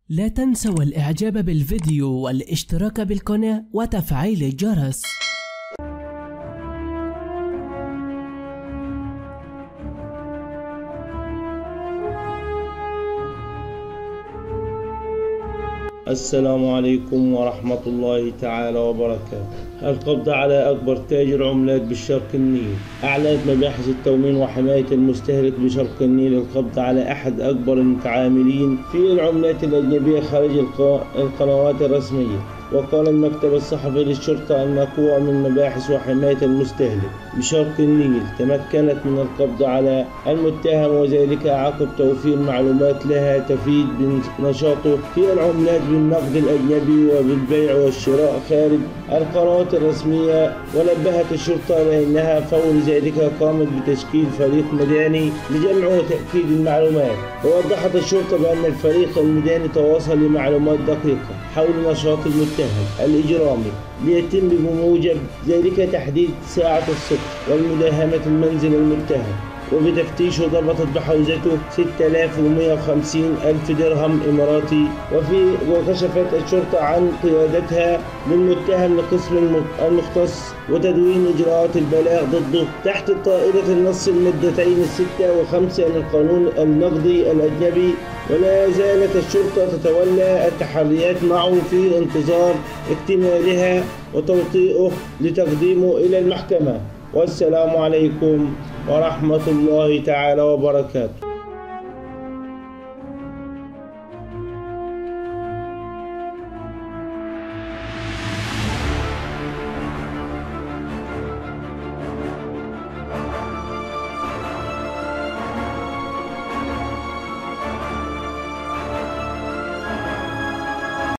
لا تنسوا الإعجاب بالفيديو والاشتراك بالقناة وتفعيل الجرس. السلام عليكم ورحمة الله تعالى وبركاته. القبض على أكبر تاجر عملات بالشرق النيل. أعلنت مباحث التموين وحماية المستهلك بشرق النيل القبض على أحد أكبر المتعاملين في العملات الأجنبية خارج القنوات الرسمية. وقال المكتب الصحفي للشرطة أن قوى من مباحث وحماية المستهلك بشرق النيل تمكنت من القبض على المتهم، وذلك عقب توفير معلومات لها تفيد بنشاطه في العملات بالنقد الأجنبي وبالبيع والشراء خارج القنوات الرسمية. ونبهت الشرطة إلى أنها فور ذلك قامت بتشكيل فريق ميداني لجمع وتأكيد المعلومات. ووضحت الشرطة بأن الفريق الميداني تواصل لمعلومات دقيقة حول نشاط المتهم الإجرامي ليتم بموجب ذلك تحديد ساعة الصدق والمداهمة المنزل المتهم. وبتفتيشه ضبطت بحوزته 6150 ألف درهم إماراتي. وكشفت الشرطة عن قيادتها للمتهم لقسم المختص وتدوين إجراءات البلاغ ضده تحت طائلة النص المادتين 6 و5 للقانون النقدي الأجنبي. ولا زالت الشرطة تتولى التحريات معه في انتظار اكتمالها وتوطيئه لتقديمه إلى المحكمة. والسلام عليكم ورحمة الله تعالى وبركاته.